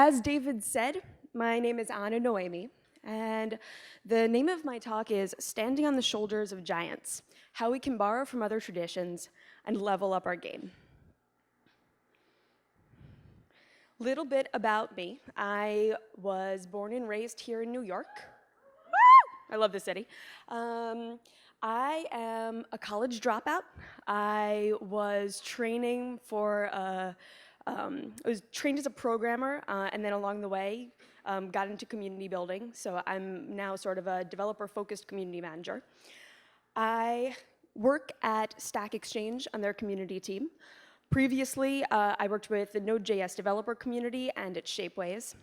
As David said, my name is Noemi, and the name of my talk is Standing on the Shoulders of Giants, How We Can Borrow from Other Traditions and Level Up Our Game. Little bit about me. I was born and raised here in New York. Woo! I love the city. I am a college dropout. I was training I was trained as a programmer, and then along the way, got into community building. So I'm now sort of a developer-focused community manager. I work at Stack Exchange on their community team. Previously, I worked with the Node.js developer community and at Shapeways.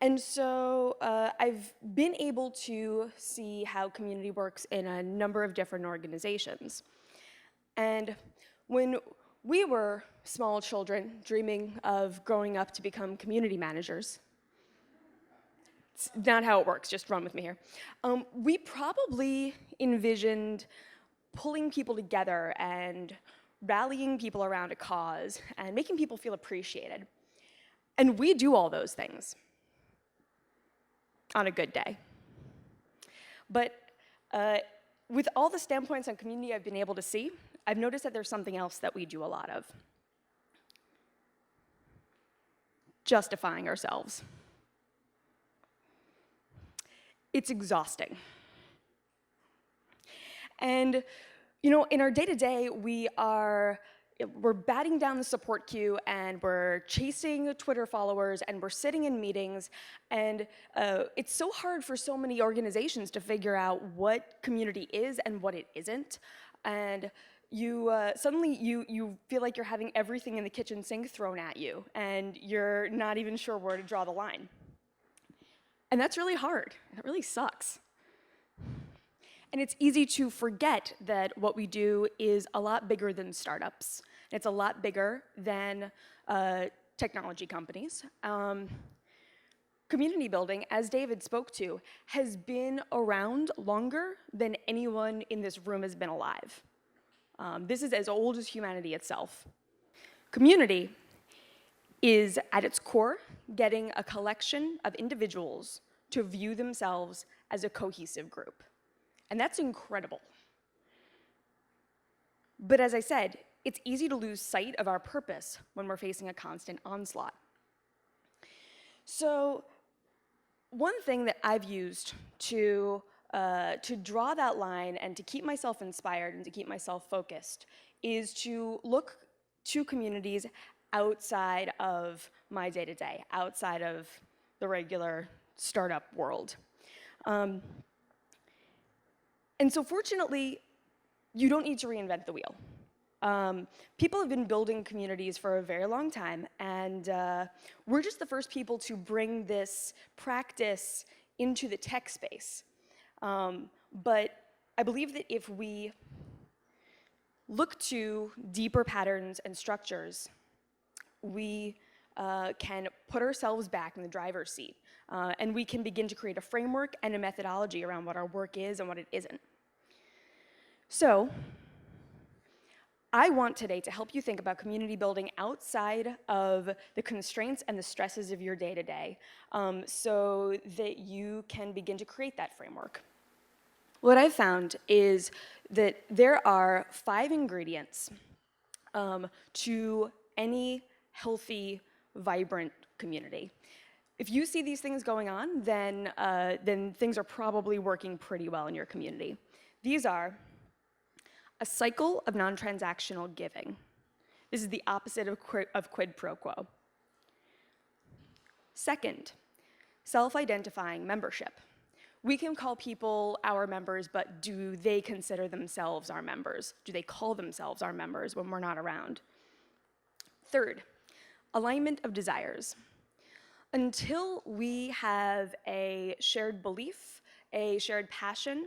And so I've been able to see how community works in a number of different organizations. And when we were small children dreaming of growing up to become community managers, it's not how it works, just run with me here. We probably envisioned pulling people together and rallying people around a cause and making people feel appreciated. And we do all those things on a good day. But with all the standpoints on community I've been able to see, I've noticed that there's something else that we do a lot of. Justifying ourselves. It's exhausting. And you know, in our day-to-day, we're batting down the support queue, and we're chasing Twitter followers, and we're sitting in meetings, and it's so hard for so many organizations to figure out what community is and what it isn't. And suddenly you feel like you're having everything in the kitchen sink thrown at you, and you're not even sure where to draw the line. And that's really hard. It really sucks. And it's easy to forget that what we do is a lot bigger than startups. It's a lot bigger than technology companies. Community building, as David spoke to, has been around longer than anyone in this room has been alive. This is as old as humanity itself. Community is, at its core, getting a collection of individuals to view themselves as a cohesive group. And that's incredible. But as I said, it's easy to lose sight of our purpose when we're facing a constant onslaught. So one thing that I've used to draw that line and to keep myself inspired and to keep myself focused is to look to communities outside of my day-to-day, outside of the regular startup world. And so fortunately, you don't need to reinvent the wheel. People have been building communities for a very long time, and we're just the first people to bring this practice into the tech space. But I believe that if we look to deeper patterns and structures, we can put ourselves back in the driver's seat, and we can begin to create a framework and a methodology around what our work is and what it isn't. So, I want today to help you think about community building outside of the constraints and the stresses of your day-to-day, so that you can begin to create that framework. What I've found is that there are 5 ingredients to any healthy, vibrant community. If you see these things going on, then things are probably working pretty well in your community. These are a cycle of non-transactional giving. This is the opposite of quid pro quo. Second, self-identifying membership. We can call people our members, but do they consider themselves our members? Do they call themselves our members when we're not around? Third, alignment of desires. Until we have a shared belief, a shared passion,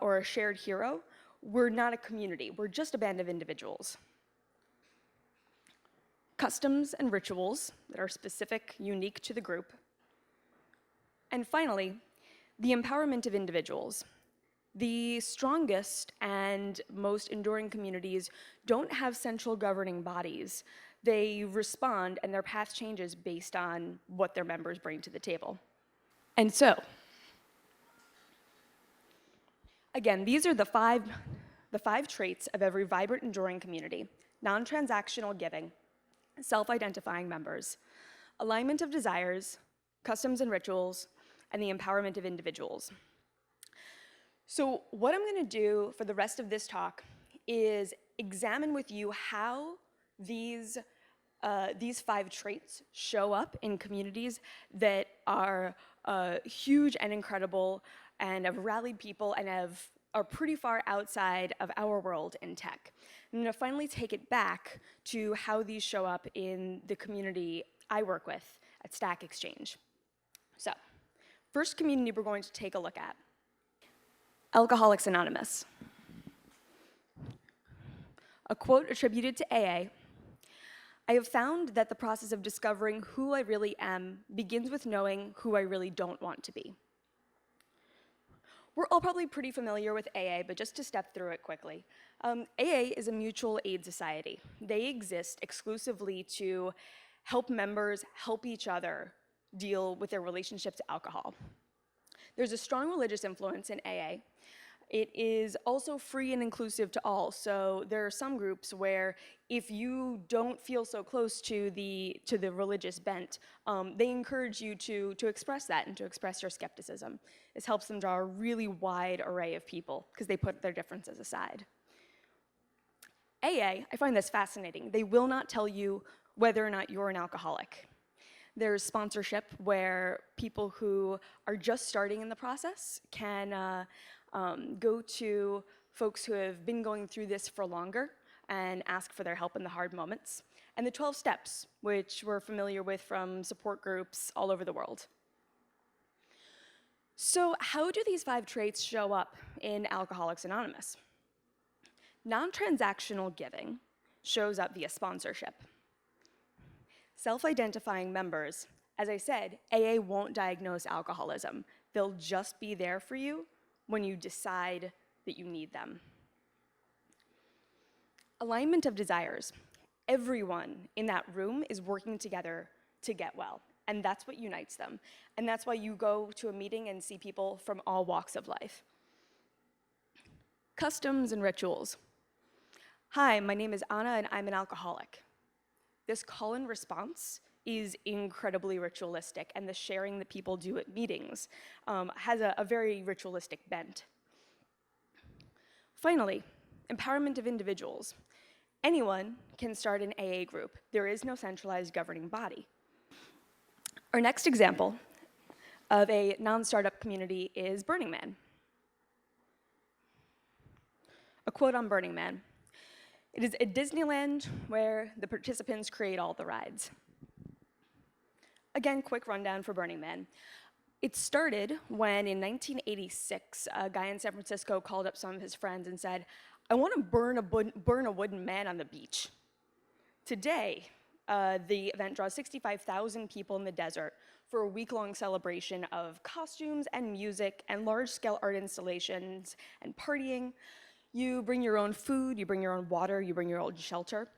or a shared hero, we're not a community. We're just a band of individuals. Customs and rituals that are specific, unique to the group. And finally, the empowerment of individuals. The strongest and most enduring communities don't have central governing bodies They respond, and their path changes based on what their members bring to the table. And so, again, these are the five traits of every vibrant, enduring community: non-transactional giving, self-identifying members, alignment of desires, customs and rituals, and the empowerment of individuals. So what I'm going to do for the rest of this talk is examine with you how these 5 traits show up in communities that are huge and incredible and have rallied people and are pretty far outside of our world in tech. I'm going to finally take it back to how these show up in the community I work with at Stack Exchange. So, first community we're going to take a look at: Alcoholics Anonymous. A quote attributed to AA: "I have found that the process of discovering who I really am begins with knowing who I really don't want to be." We're all probably pretty familiar with AA, but just to step through it quickly. AA is a mutual aid society. They exist exclusively to help members help each other deal with their relationship to alcohol. There's a strong religious influence in AA. It is also free and inclusive to all, so there are some groups where if you don't feel so close to the religious bent, they encourage you to express that and to express your skepticism. This helps them draw a really wide array of people because they put their differences aside. AA, I find this fascinating. They will not tell you whether or not you're an alcoholic. There's sponsorship where people who are just starting in the process can go to folks who have been going through this for longer and ask for their help in the hard moments. And the 12 steps, which we're familiar with from support groups all over the world. So how do these 5 traits show up in Alcoholics Anonymous? Non-transactional giving shows up via sponsorship. Self-identifying members, as I said, AA won't diagnose alcoholism. They'll just be there for you when you decide that you need them. Alignment of desires. Everyone in that room is working together to get well, and that's what unites them. And that's why you go to a meeting and see people from all walks of life. Customs and rituals. Hi, my name is Anna and I'm an alcoholic. This call and response is incredibly ritualistic, and the sharing that people do at meetings has a very ritualistic bent. Finally, empowerment of individuals. Anyone can start an AA group. There is no centralized governing body. Our next example of a non-startup community is Burning Man. A quote on Burning Man: "It is a Disneyland where the participants create all the rides." Again, quick rundown for Burning Man. It started when, in 1986, a guy in San Francisco called up some of his friends and said, "I want to burn a wooden man on the beach." Today, the event draws 65,000 people in the desert for a week-long celebration of costumes and music and large-scale art installations and partying. You bring your own food, you bring your own water, you bring your own shelter.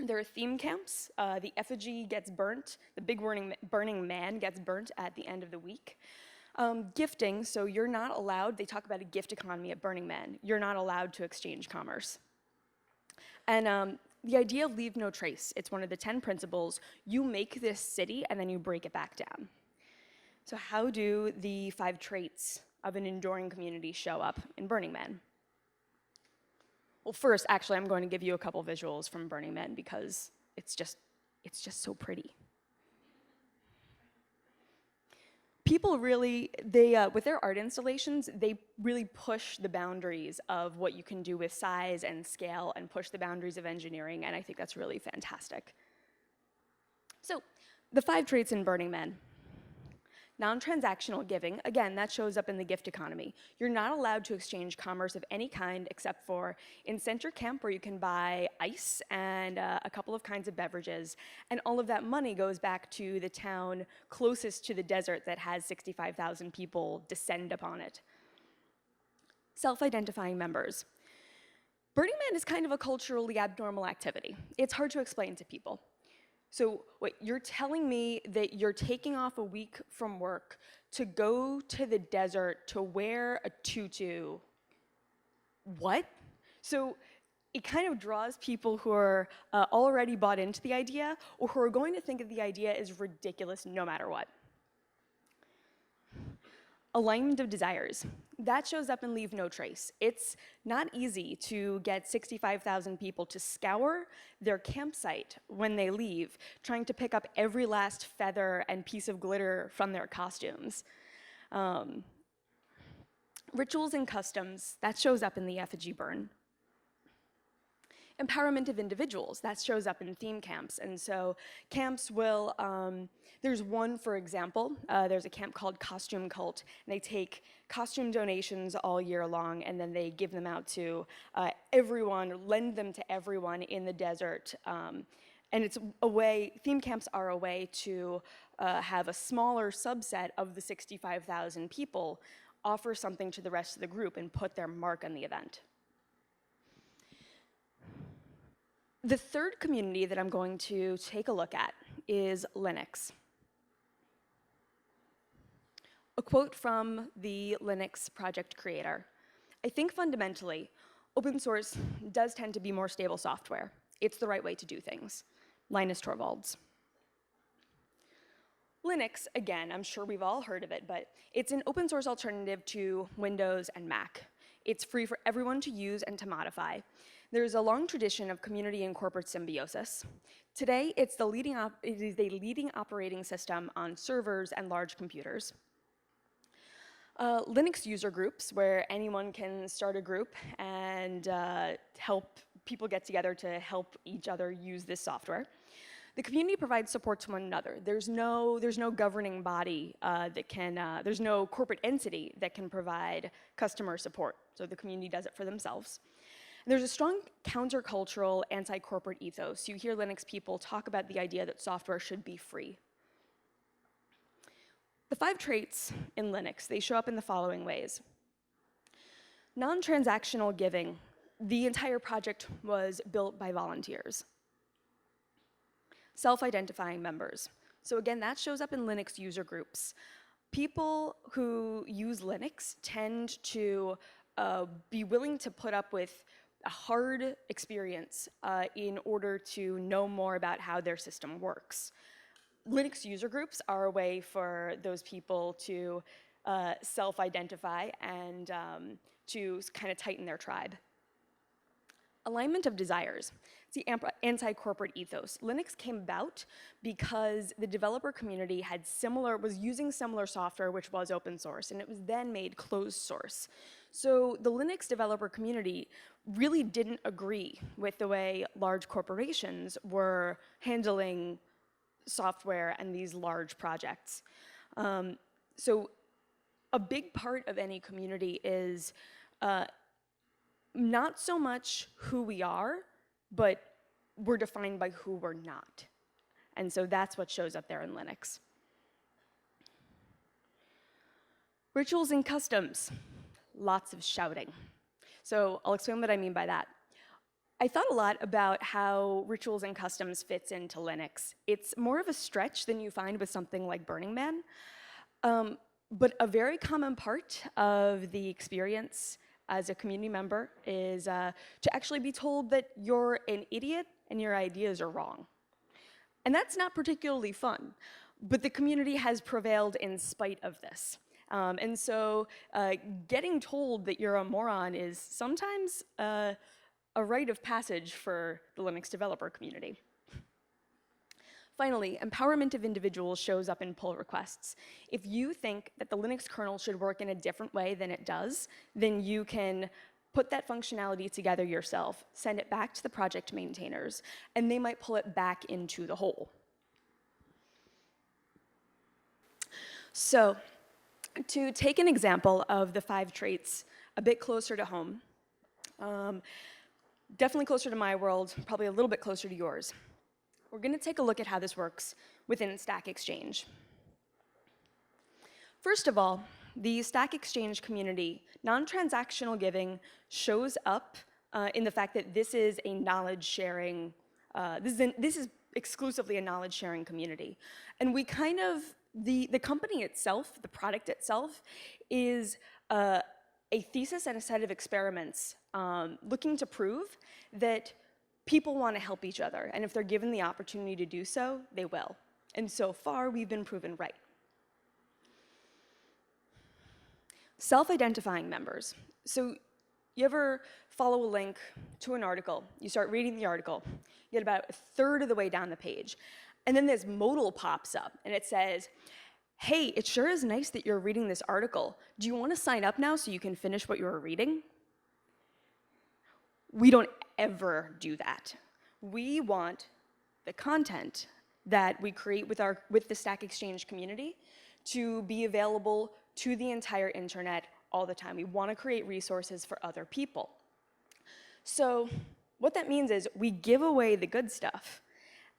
There are theme camps. The effigy gets burnt. The big burning man gets burnt at the end of the week. Gifting, so you're not allowed, they talk about a gift economy at Burning Man. You're not allowed to exchange commerce. And the idea of leave no trace, it's one of the 10 principles. You make this city and then you break it back down. So how do the 5 traits of an enduring community show up in Burning Man? Well, first, actually, I'm going to give you a couple visuals from Burning Man because it's just so pretty. People really, with their art installations, they really push the boundaries of what you can do with size and scale and push the boundaries of engineering, and I think that's really fantastic. So, the 5 traits in Burning Man. Non-transactional giving, again, that shows up in the gift economy. You're not allowed to exchange commerce of any kind except for in Center Camp, where you can buy ice and a couple of kinds of beverages, and all of that money goes back to the town closest to the desert that has 65,000 people descend upon it. Self-identifying members. Burning Man is kind of a culturally abnormal activity. It's hard to explain to people. So wait, you're telling me that you're taking off a week from work to go to the desert to wear a tutu? What? So it kind of draws people who are already bought into the idea or who are going to think that the idea is ridiculous no matter what. Alignment of desires. That shows up in Leave No Trace. It's not easy to get 65,000 people to scour their campsite when they leave, trying to pick up every last feather and piece of glitter from their costumes. Rituals and customs, that shows up in the effigy burn. Empowerment of individuals, that shows up in theme camps. And so camps will, there's one, for example, there's a camp called Costume Cult, and they take costume donations all year long, and then they give them out to everyone, or lend them to everyone in the desert. And it's a way, theme camps are a way to have a smaller subset of the 65,000 people offer something to the rest of the group and put their mark on the event. The third community that I'm going to take a look at is Linux. A quote from the Linux project creator. I think fundamentally, open source does tend to be more stable software. It's the right way to do things. Linus Torvalds. Linux, again, I'm sure we've all heard of it, but it's an open source alternative to Windows and Mac. It's free for everyone to use and to modify. There's a long tradition of community and corporate symbiosis. Today, it is the leading operating system on servers and large computers. Linux user groups, where anyone can start a group and help people get together to help each other use this software. The community provides support to one another. There's no governing body there's no corporate entity that can provide customer support, so the community does it for themselves. And there's a strong countercultural, anti-corporate ethos. You hear Linux people talk about the idea that software should be free. The 5 traits in Linux, they show up in the following ways. Non-transactional giving. The entire project was built by volunteers. Self-identifying members. So again, that shows up in Linux user groups. People who use Linux tend to be willing to put up with a hard experience in order to know more about how their system works. Linux user groups are a way for those people to self-identify and to kind of tighten their tribe. Alignment of desires. It's the anti-corporate ethos. Linux came about because the developer community was using similar software which was open source, and it was then made closed source. So the Linux developer community really didn't agree with the way large corporations were handling software and these large projects. So a big part of any community is not so much who we are, but we're defined by who we're not. And so that's what shows up there in Linux. Rituals and customs, lots of shouting. So I'll explain what I mean by that. I thought a lot about how rituals and customs fits into Linux. It's more of a stretch than you find with something like Burning Man, but a very common part of the experience as a community member is to actually be told that you're an idiot and your ideas are wrong. And that's not particularly fun, but the community has prevailed in spite of this. And so getting told that you're a moron is sometimes a rite of passage for the Linux developer community. Finally, empowerment of individuals shows up in pull requests. If you think that the Linux kernel should work in a different way than it does, then you can put that functionality together yourself, send it back to the project maintainers, and they might pull it back into the whole. So, to take an example of the 5 traits a bit closer to home, definitely closer to my world, probably a little bit closer to yours. We're going to take a look at how this works within Stack Exchange. First of all, the Stack Exchange community, non-transactional giving shows up in the fact that this is a knowledge sharing, this is exclusively a knowledge sharing community. And we kind of, the company itself, the product itself, is a thesis and a set of experiments looking to prove that people want to help each other. And if they're given the opportunity to do so, they will. And so far, we've been proven right. Self-identifying members. So you ever follow a link to an article, you start reading the article, you get about a third of the way down the page, and then this modal pops up, and it says, hey, it sure is nice that you're reading this article. Do you want to sign up now so you can finish what you were reading? We don't ever do that. We want the content that we create with the Stack Exchange community to be available to the entire internet all the time. We want to create resources for other people. So what that means is we give away the good stuff,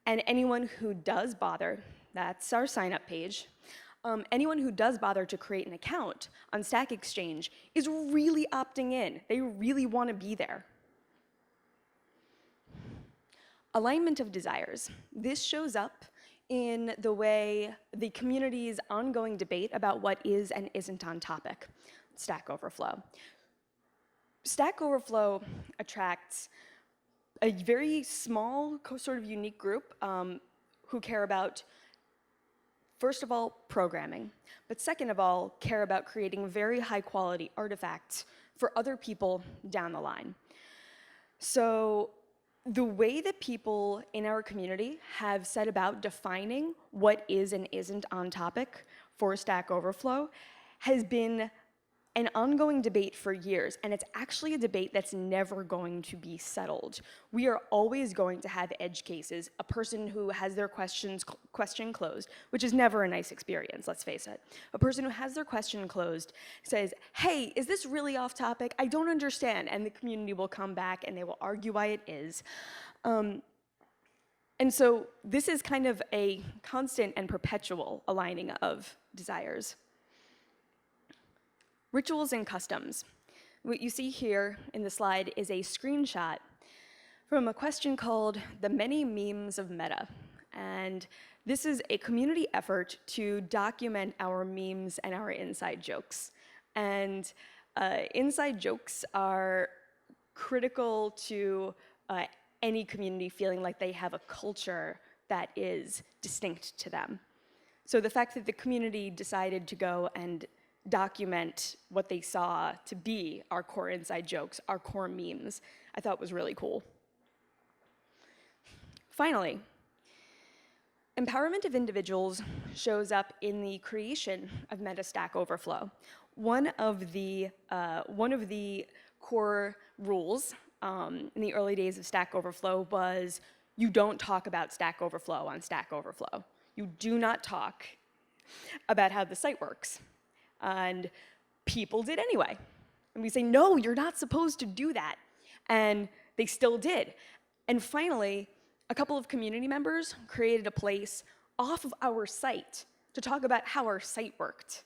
and anyone who does bother, that's our sign-up page, anyone who does bother to create an account on Stack Exchange is really opting in. They really want to be there. Alignment of desires. This shows up in the way the community's ongoing debate about what is and isn't on topic. Stack Overflow. Stack Overflow attracts a very small, sort of unique group who care about, first of all, programming, but second of all, care about creating very high quality artifacts for other people down the line. So the way that people in our community have set about defining what is and isn't on topic for Stack Overflow has been an ongoing debate for years, and it's actually a debate that's never going to be settled. We are always going to have edge cases, a person who has their question closed, which is never a nice experience, let's face it. A person who has their question closed says, hey, is this really off topic? I don't understand, and the community will come back and they will argue why it is. And so this is kind of a constant and perpetual aligning of desires. Rituals and customs. What you see here in the slide is a screenshot from a question called The Many Memes of Meta. And this is a community effort to document our memes and our inside jokes. And inside jokes are critical to any community feeling like they have a culture that is distinct to them. So the fact that the community decided to go and document what they saw to be our core inside jokes, our core memes, I thought was really cool. Finally, empowerment of individuals shows up in the creation of Meta Stack Overflow. One of the core rules in the early days of Stack Overflow was you don't talk about Stack Overflow on Stack Overflow. You do not talk about how the site works. And people did anyway. And we say, no, you're not supposed to do that. And they still did. And finally, a couple of community members created a place off of our site to talk about how our site worked.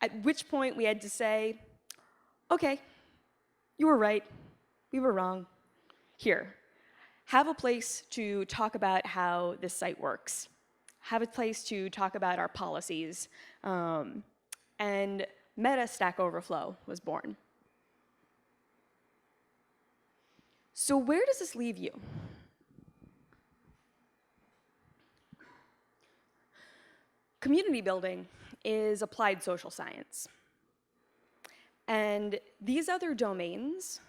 At which point we had to say, okay, you were right, we were wrong. Here, have a place to talk about how this site works. Have a place to talk about our policies. And Meta Stack Overflow was born. So where does this leave you? Community building is applied social science. And these other domains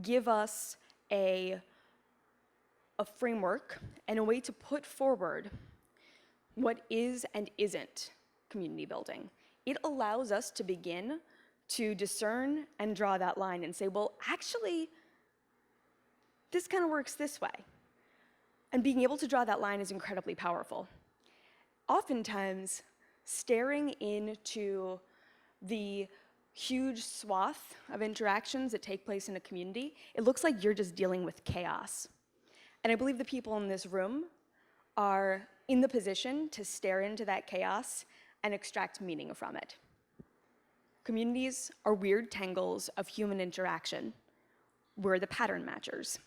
give us a framework and a way to put forward what is and isn't community building. It allows us to begin to discern and draw that line and say, well, actually, this kind of works this way. And being able to draw that line is incredibly powerful. Oftentimes, staring into the huge swath of interactions that take place in a community, it looks like you're just dealing with chaos. And I believe the people in this room are in the position to stare into that chaos and extract meaning from it. Communities are weird tangles of human interaction. We're the pattern matchers.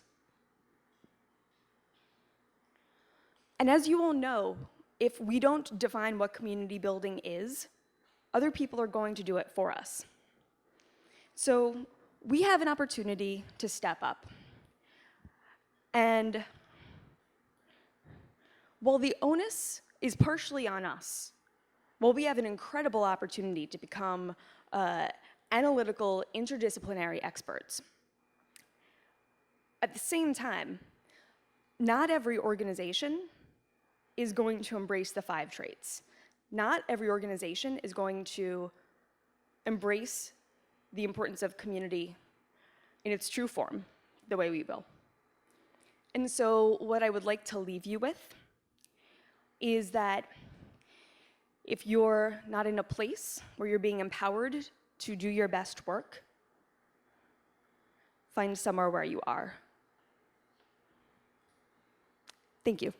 And as you all know, if we don't define what community building is, other people are going to do it for us. So we have an opportunity to step up. And while the onus is partially on us, while we have an incredible opportunity to become analytical, interdisciplinary experts, at the same time, not every organization is going to embrace the 5 traits. Not every organization is going to embrace the importance of community in its true form, the way we will. And so what I would like to leave you with is that if you're not in a place where you're being empowered to do your best work, find somewhere where you are. Thank you.